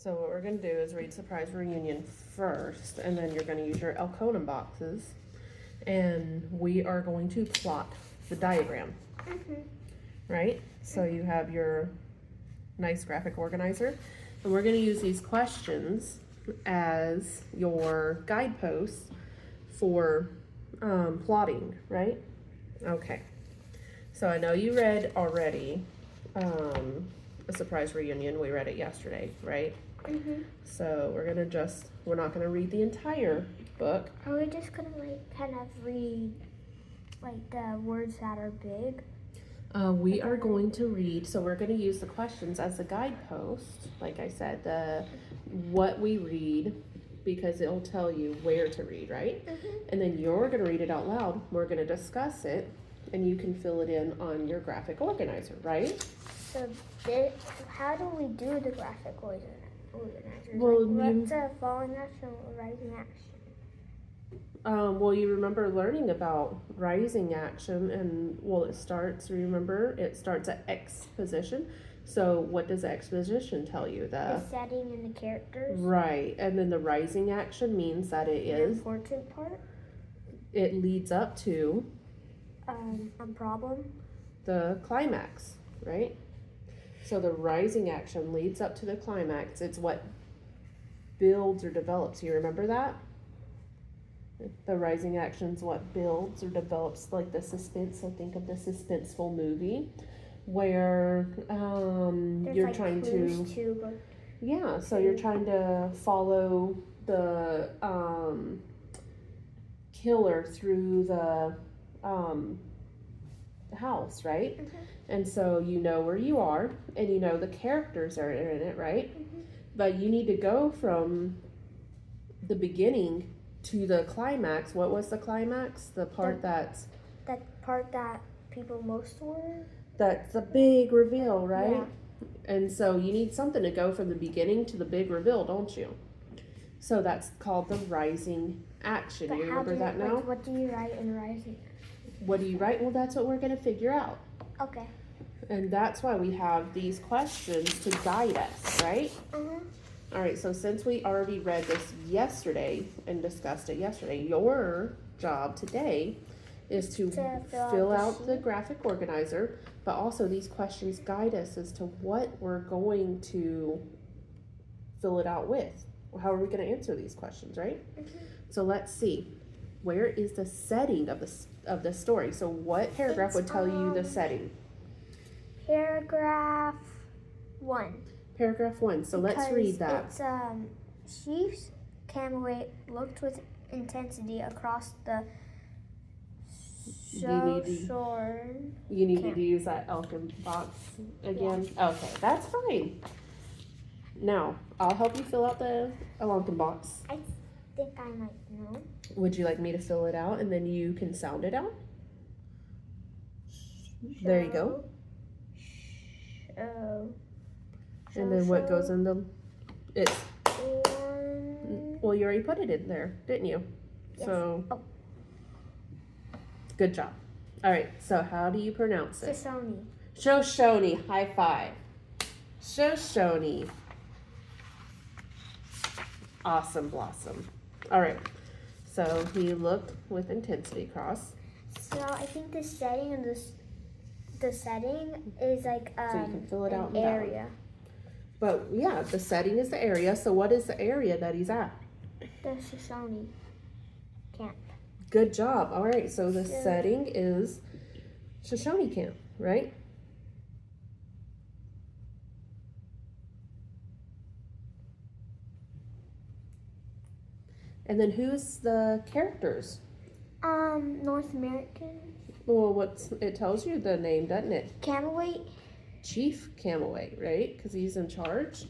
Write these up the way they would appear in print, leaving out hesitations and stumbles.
So what we're going to do is read Surprise Reunion first, and then you're going to use your Elkonin boxes, and we are going to plot the diagram. Right? So you have your nice graphic organizer, and we're going to use these questions as your guideposts for plotting, right? Okay. So I know you read already A Surprise Reunion. We read it yesterday, right? So we're not gonna read the entire book. Are we just gonna like kind of read like the words that are big? We are going to read, so we're going to use the questions as the guidepost, like I said, what we read, because it'll tell you where to read, right? And then you're going to read it out loud. We're going to discuss it, and you can fill it in on your graphic organizer, right? So how do we do the graphic organizer? Well, what's a falling action or rising action? Well, you remember learning about rising action, and it starts at X position. So what does X position tell you? The setting and the characters. Right, and then the rising action means that it is the important part. It leads up to a problem. The climax, right? So the rising action leads up to the climax. It's what builds or develops. You remember that? The rising action is what builds or develops, like the suspense. So think of the suspenseful movie where you're like trying clues to but yeah, so you're trying to follow the killer through the house, right? And so you know where you are, and you know the characters are in it, right? But you need to go from the beginning to the climax. What was the climax? The part that people most were. That's the big reveal, right? Yeah. And so you need something to go from the beginning to the big reveal, don't you? So that's called the rising action. But you remember that now? What do you write in rising? What do you write? Well, that's what we're going to figure out. Okay. And that's why we have these questions to guide us, right? All right, so since we already read this yesterday and discussed it yesterday, your job today is to fill out the graphic organizer, but also these questions guide us as to what we're going to fill it out with. How are we going to answer these questions, right? So let's see. Where is the setting of the story? So what paragraph would tell you the setting? Paragraph 1. Paragraph 1. So let's read that. It's Chief's camera looked with intensity across the shore. You need to use that Elkin box again? Yeah. Okay, that's fine. Now, I'll help you fill out the Elkin box. I think I might know. Would you like me to fill it out and then you can sound it out? There you go. And then what goes in it's well, you already put it in there, didn't you? Yes. So good job. All right, so how do you pronounce it? Shoshone. High five. Shoshone. Awesome blossom. All right, so he looked with intensity across. So I think the setting of the setting is like so you can fill it out in area. But yeah, the setting is the area. So what is the area that he's at? The Shoshone camp. Good job. All right, so the setting is Shoshone camp, right? And then who's the characters? North American. Well, it tells you the name, doesn't it? Camaway. Chief Camaway, right? Because he's in charge.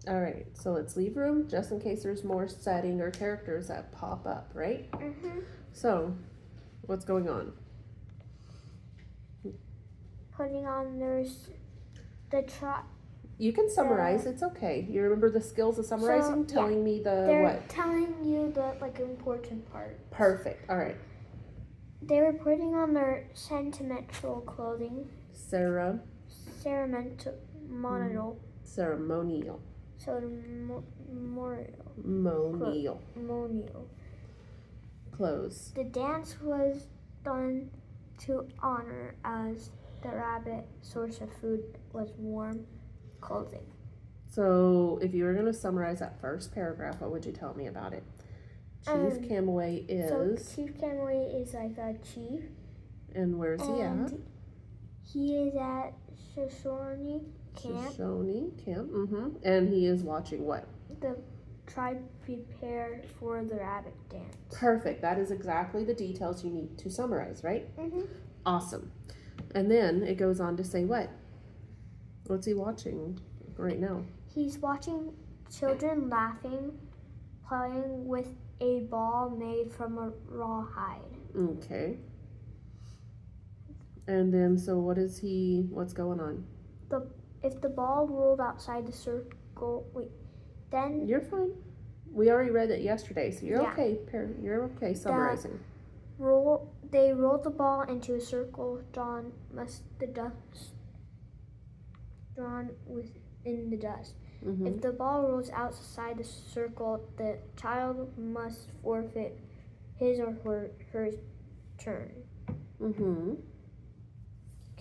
All right, so let's leave room just in case there's more setting or characters that pop up, right? So, what's going on? Putting on there's the You can summarize. It's okay. You remember the skills of summarizing? So, Telling me the they're what? telling you the important part. Perfect. All right. They were putting on their sentimental clothing. Ceremonial. Ceremonial. Ceremonial. Clothes. The dance was done to honor as the rabbit source of food was warm clothing. So if you were going to summarize that first paragraph, what would you tell me about it? Chief Camaway is... So Chief Camaway is like a chief. And where's he at? He is at Shoshone Camp. Shoshone Camp, And he is watching what? The tribe prepare for the rabbit dance. Perfect. That is exactly the details you need to summarize, right? Awesome. And then it goes on to say what? What's he watching right now? He's watching children laughing, playing with a ball made from a rawhide. Okay. And then, so what's going on? If the ball rolled outside the circle, then... You're fine. We already read it yesterday, so you're okay. You're okay summarizing. They rolled the ball into a circle drawn within the dust. If the ball rolls outside the circle, the child must forfeit his or her turn.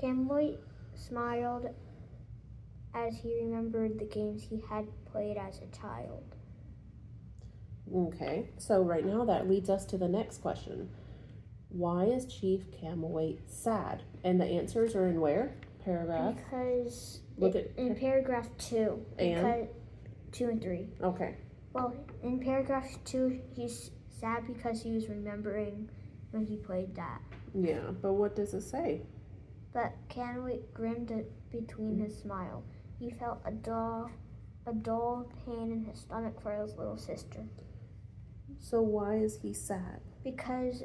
Camboy smiled as he remembered the games he had played as a child. Okay, so right now that leads us to the next question. Why is Chief Camaway sad? And the answers are in where? Paragraph? Because in paragraph 2. And? 2 and 3. Okay. Well, in paragraph 2, he's sad because he was remembering when he played that. Yeah, but what does it say? But Camaway grinned between his smile. He felt a dull pain in his stomach for his little sister. So why is he sad? Because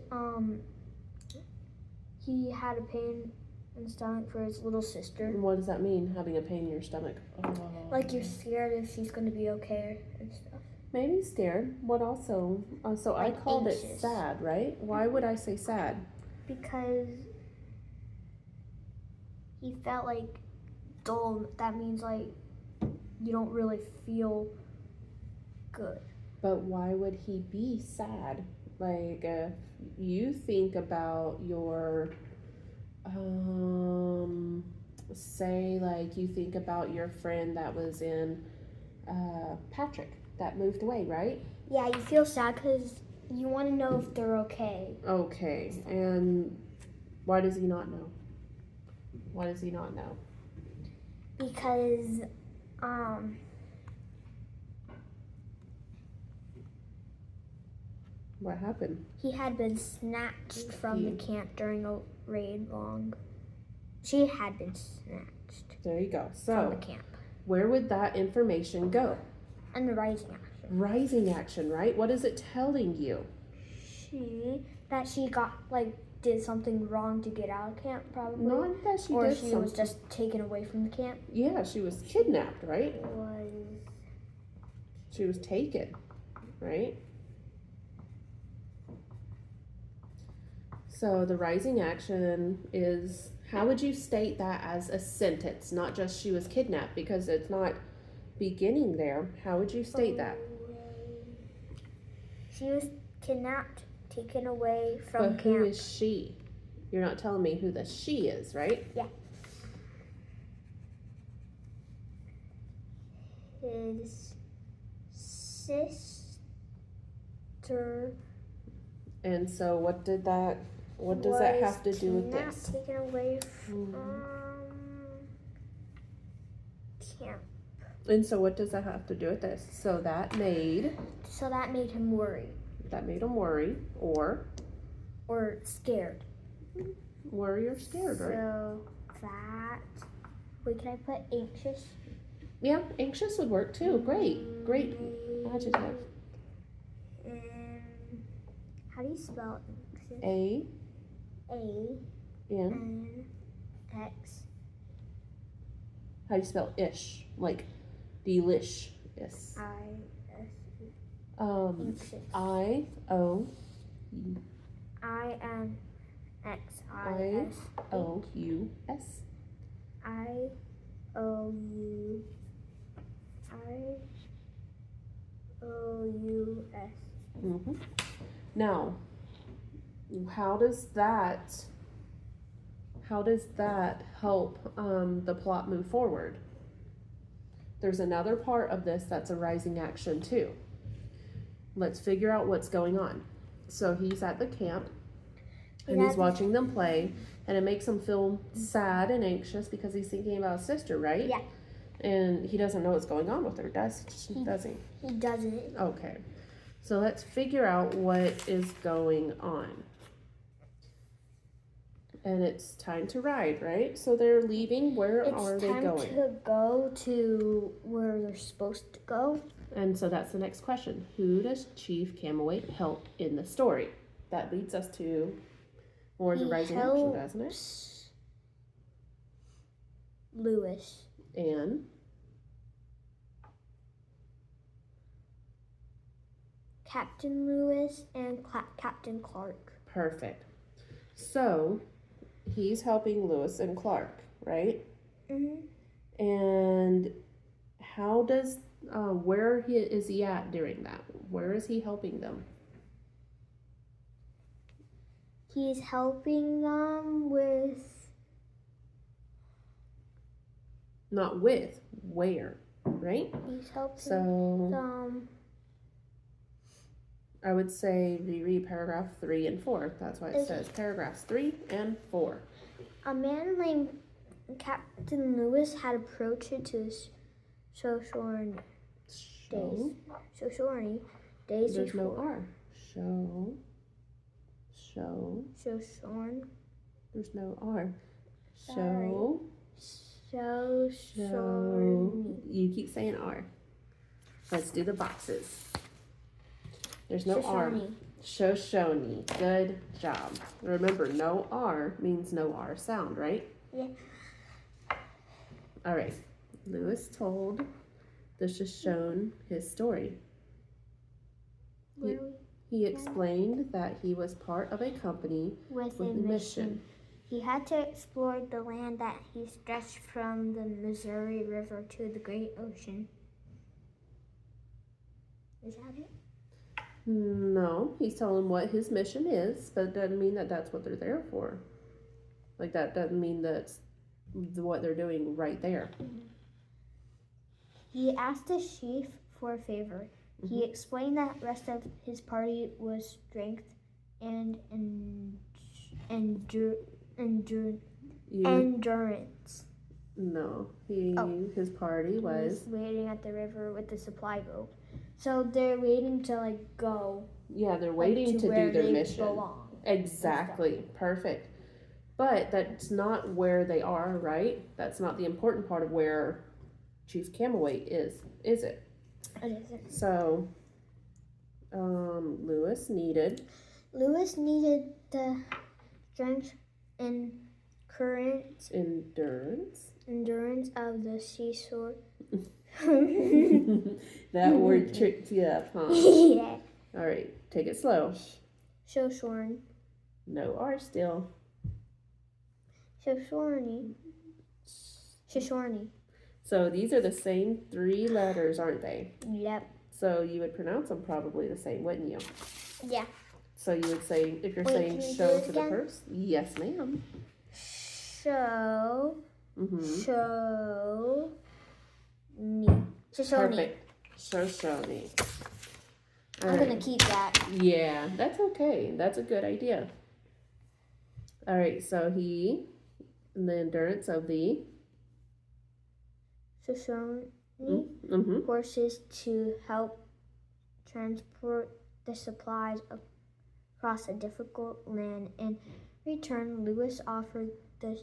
he had a pain in the stomach for his little sister. And what does that mean, having a pain in your stomach? Oh. Like you're scared if she's going to be okay and stuff. Maybe scared. What also? So like I called anxious. It sad, right? Why would I say sad? Because he felt like dull. That means like you don't really feel good. But why would he be sad? Like if you think about your, say like you think about your friend that was in Patrick that moved away, right? Yeah, you feel sad because you want to know if they're okay. Okay, and why does he not know? Why does he not know? Because, what happened? He had been snatched from the camp during a raid long. She had been snatched. There you go. So, from the camp. Where would that information go? And the rising action. Rising action, right? What is it telling you? That she got, did something wrong to get out of camp, probably. Not that she did Or she something. was just taken away from the camp. Yeah, she was kidnapped, right? She was taken, right? So the rising action is, how would you state that as a sentence? Not just she was kidnapped, because it's not beginning there. How would you state that? She was kidnapped, taken away from but camp. Who is she? You're not telling me who the she is, right? Yeah. His sister. And so what does that have to do with this? Taken away from camp. And so what does that have to do with this? So that made him worry. That made him worry or scared. Worry or scared, right? So that, can I put anxious? Yeah, anxious would work too. Great adjective. How do you spell anxious? A-N-X. How do you spell ish? Like delish. Yes. I-S-E. I-O. I-N-X-I-S. I-O-U-S. I-O-U-S. Mm-hmm. Now, how does that help the plot move forward? There's another part of this that's a rising action too. Let's figure out what's going on. So he's at the camp and he's watching them play, and it makes him feel sad and anxious because he's thinking about his sister, right? Yeah. And he doesn't know what's going on with her, does he? He doesn't. Okay. So let's figure out what is going on. And it's time to ride, right? So they're leaving. Where are they going? It's time to go to where they're supposed to go. And so that's the next question. Who does Chief Camel-Weight help in the story? That leads us to more of the rising action, doesn't it? Lewis. And Captain Lewis and Captain Clark. perfect. So he's helping Lewis and Clark, right? Mhm. And how does where is he at during that? Where is he helping them? He's helping them with. Not with, where, right? He's helping So them. I would say reread paragraph 3 and 4. That's what it says. Paragraphs 3 and 4. A man named Captain Lewis had approached it to his Shoshone days. Shoshone days There's before. no R. Shoshone. There's no R. Sorry. Shoshone. You keep saying R. Let's do the boxes. There's no R. Shoshone. Good job. Remember, no R means no R sound, right? Yeah. All right. Lewis told the Shoshone his story. He explained that he was part of a company with a mission. He had to explore the land that he stretched from the Missouri River to the Great Ocean. Is that it? No, he's telling what his mission is, but it doesn't mean that that's what they're there for. Like, that doesn't mean that's what they're doing right there. He asked the chief for a favor. Mm-hmm. He explained that the rest of his party was strength and endurance. No, his party was waiting at the river with the supply boat. So they're waiting to go. Yeah, they're waiting to do their mission. Belong. Exactly. Perfect. But that's not where they are, right? That's not the important part of where Chief Camel-Weight is it? It isn't. So, Lewis needed the strength and endurance of the seashore. That word tricked you up, huh? Yeah. All right, take it slow. Shoshone. No R still. Shoshone. So these are the same 3 letters, aren't they? Yep. So you would pronounce them probably the same, wouldn't you? Yeah. So you would say, if you're saying show for the first? Yes, ma'am. Show. Mm-hmm. Show. Shoshone. Perfect. Shoshone. I'm going to keep that. Yeah, that's okay. That's a good idea. All right, so the endurance of the Shoshone mm-hmm. horses to help transport the supplies across a difficult land. In return, Lewis offered the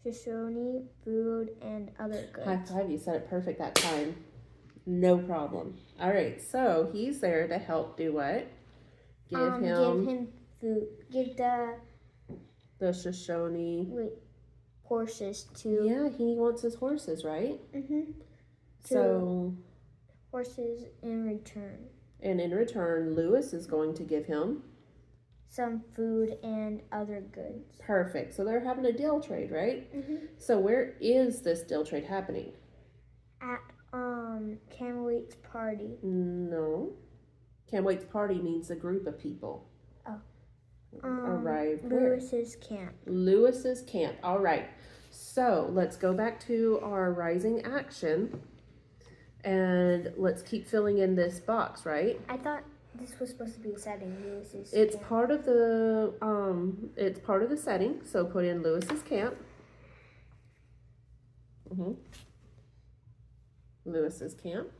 Shoshone food and other goods. High five, you said it perfect that time. No problem. All right, so he's there to help do what? Give him food. Give the Shoshone. Wait. horses to. Yeah, he wants his horses, right? So, horses in return. And in return, Lewis is going to give him some food and other goods. Perfect. So they're having a deal trade, right? So where is this deal trade happening? At Camwait's party. No. Camwait's party means a group of people. Oh. Arrived Lewis's camp. Lewis's camp. All right. So let's go back to our rising action, and let's keep filling in this box, right? I thought this was supposed to be setting Lewis's It's camp. part of the setting. So put in Lewis's camp. Lewis's camp.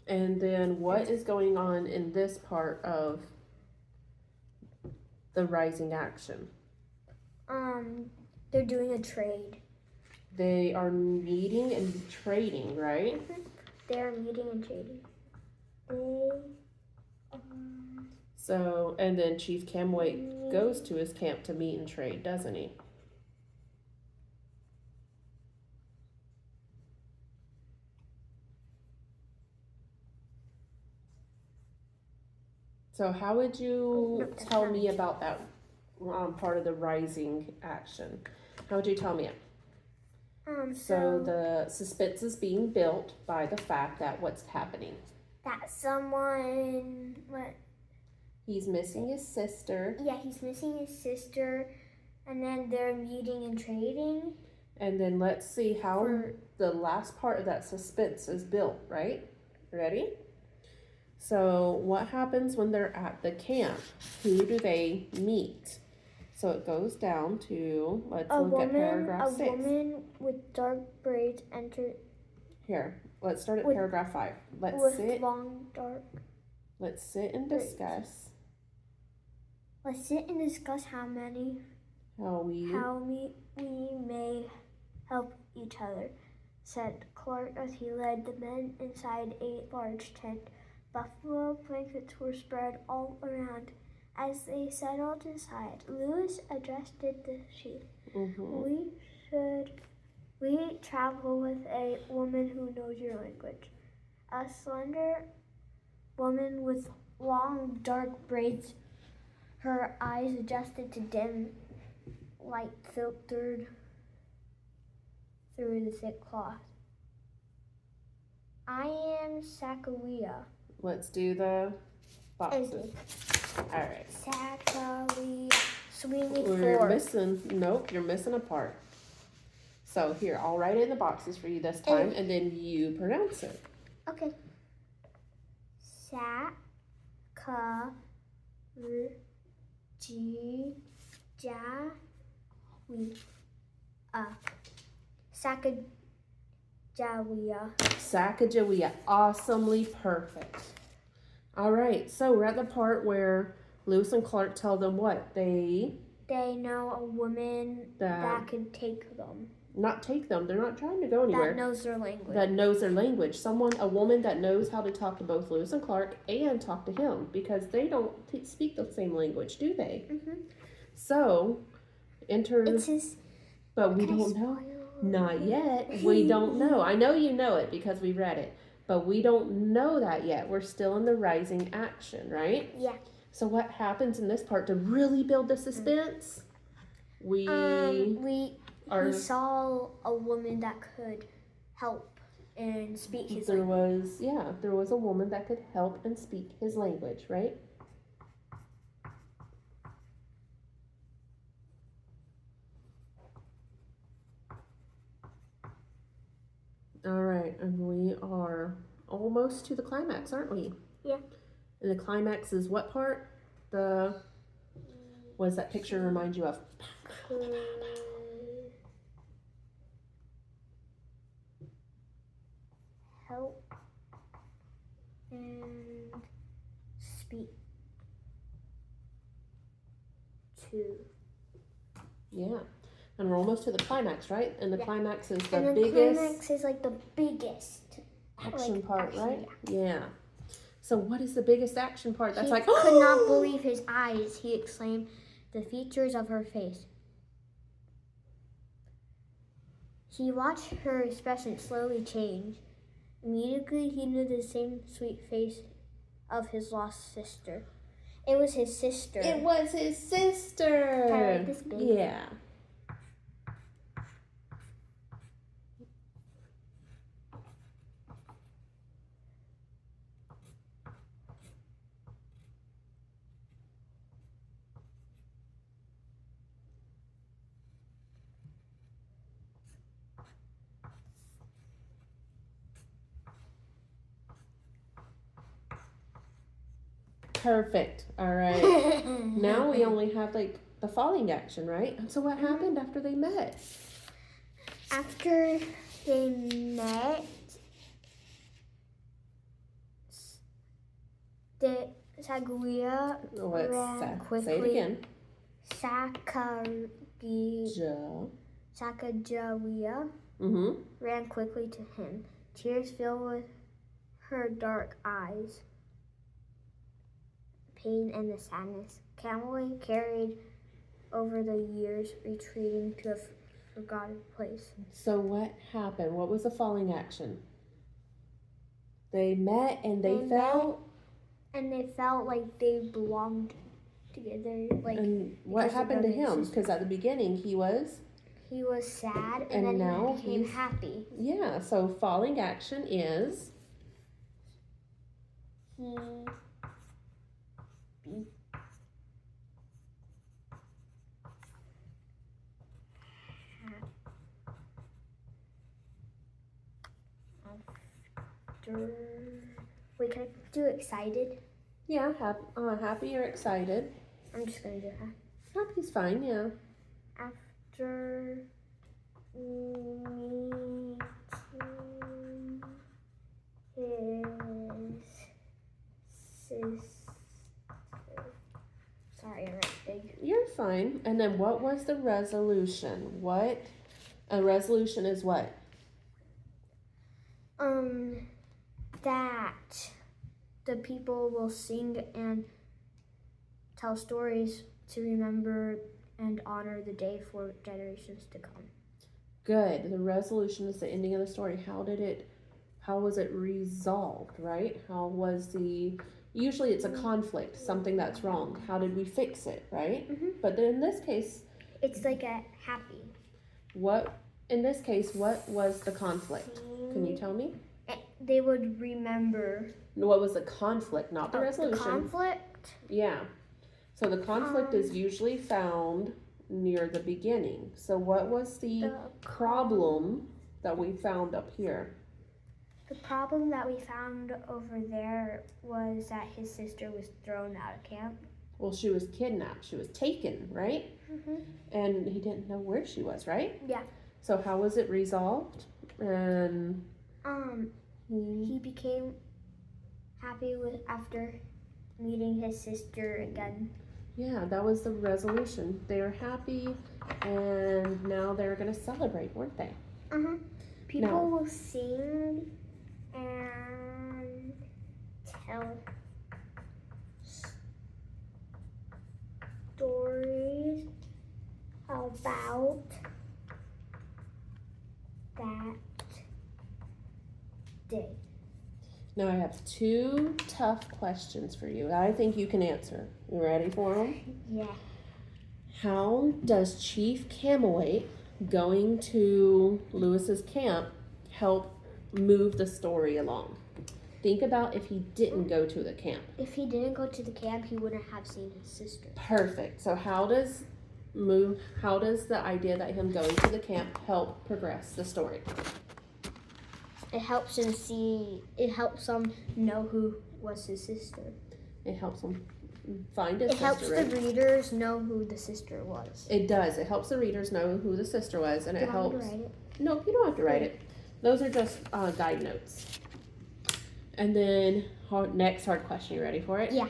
And then what is going on in this part of the rising action? They're doing a trade. They are meeting and trading, right? They are meeting and trading. So, and then Chief Camwait goes to his camp to meet and trade, doesn't he? So how would you tell me about that part of the rising action? How would you tell me it? So the suspense is being built by the fact that what's happening? That someone, He's missing his sister. Yeah, he's missing his sister, and then they're meeting and trading. And then let's see how the last part of that suspense is built, right? Ready? So what happens when they're at the camp? Who do they meet? So it goes down to, let's look at paragraph 6. A woman with dark braids entered. Here, let's start at paragraph 5. Let's sit and discuss. Let's sit and discuss how we may help each other, said Clark as he led the men inside a large tent. Buffalo blankets were spread all around. As they settled inside, Lewis addressed the chief. We travel with a woman who knows your language. A slender woman with long dark braids, her eyes adjusted to dim light filtered through the thick cloth. I am Sakaria. Let's do the boxes. All right. Sakaria. So we need you're missing a part. So here, I'll write it in the boxes for you this time, and then you pronounce it. Okay. Sacagawea. Awesomely perfect. All right, so we're at the part where Lewis and Clark tell them what? They know a woman that could take them. Not take them. They're not trying to go anywhere. That knows their language. A woman that knows how to talk to both Lewis and Clark and talk to him, because they don't speak the same language, do they? So, but we don't know. Not yet. We don't know. I know you know it because we read it, but we don't know that yet. We're still in the rising action, right? Yeah. So what happens in this part to really build the suspense? We saw a woman that could help and speak his language. There was a woman that could help and speak his language, right? All right, and we are almost to the climax, aren't we? Yeah. And the climax is what part? What does that picture remind you of? Help and speak to. Yeah. And we're almost to the climax, right? And the climax is the and the biggest climax is like the biggest action part, action, right? Yeah. So what is the biggest action part? That's he like, could not believe his eyes. He exclaimed, "The features of her face." He watched her expression slowly change. Immediately, he knew the same sweet face of his lost sister. It was his sister. It was his sister. Kinda like this big. Yeah. Perfect. All right. Now we only have like the falling action, right? And so what happened after they met? After they met, the Saguia ran quickly. Say it again. Sacagawea Mm-hmm. ran quickly to him. Tears filled with her dark eyes. Pain and the sadness. Camille carried over the years, retreating to a forgotten place. So what happened? What was the falling action? They met and they felt. And they felt like they belonged together. Like. And what happened to him? Because at the beginning he was sad, and then now he became happy. Yeah. So falling action is He. Wait, can I do excited? Yeah, happy or excited. I'm just gonna do happy. Happy's fine, yeah. After meeting his sister. Sorry, I wrote big. You're fine. And then what was the resolution? A resolution is what? That the people will sing and tell stories to remember and honor the day for generations to come. Good. The resolution is the ending of the story. How was it resolved, right? Usually it's a conflict, something that's wrong. How did we fix it, right? Mm-hmm. But then in this case, it's like a happy. What was the conflict? Can you tell me? They would remember. What was the conflict, not the resolution? The conflict? Yeah. So the conflict is usually found near the beginning. So what was the problem that we found up here? The problem that we found over there was that his sister was thrown out of camp. Well, she was kidnapped. She was taken, right? Mm-hmm. And he didn't know where she was, right? Yeah. So how was it resolved? And he became happy after meeting his sister again. Yeah, that was the resolution. They're happy, and now they're gonna celebrate, weren't they? People will sing and tell stories about that day. Now I have 2 tough questions for you. I think you can answer. You ready for them? Yeah. How does Chief Camillate going to Lewis's camp help move the story along? Think about if he didn't go to the camp. If he didn't go to the camp, he wouldn't have seen his sister. Perfect. So how does the idea that him going to the camp help progress the story? It helps him know who was his sister. It helps him find his sister. It helps the readers know who the sister was. It does. It helps the readers know who the sister was, and it helps. Do I have to write it? Nope, you don't have to write it. Those are just guide notes. And then next hard question. You ready for it? Yeah.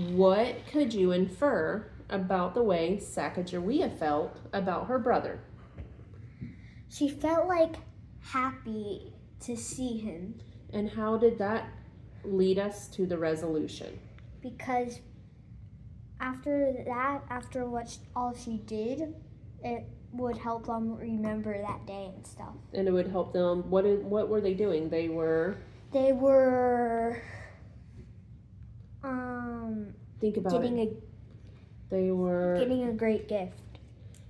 What could you infer about the way Sacagawea felt about her brother. She felt like happy to see him. And how did that lead us to the resolution? Because after that, after all she did, it would help them remember that day and stuff. And it would help them. What were they doing? They were think about it. They were getting a great gift.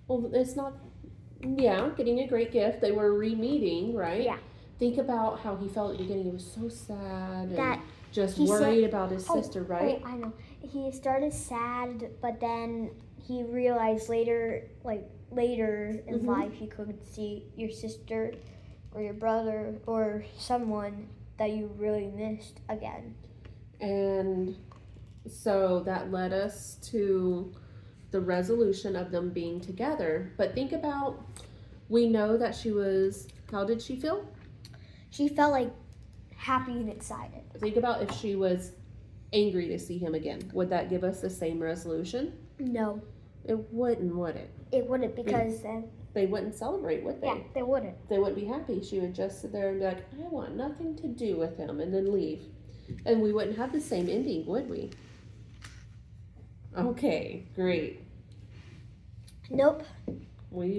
Well, it's not. Yeah, getting a great gift. They were re-meeting, right? Yeah. Think about how he felt at the beginning. He was so sad and That just worried about his sister, right? Oh, I know. He started sad, but then he realized later in life, you could see your sister or your brother or someone that you really missed again. And so that led us to the resolution of them being together. But think about, we know that she was, how did she feel? She felt like happy and excited. Think about if she was angry to see him again. Would that give us the same resolution? No. It wouldn't, would it? It wouldn't, because then they wouldn't celebrate, would they? Yeah, they wouldn't. They wouldn't be happy. She would just sit there and be like, I want nothing to do with him, and then leave. And we wouldn't have the same ending, would we? Okay, great. Nope. We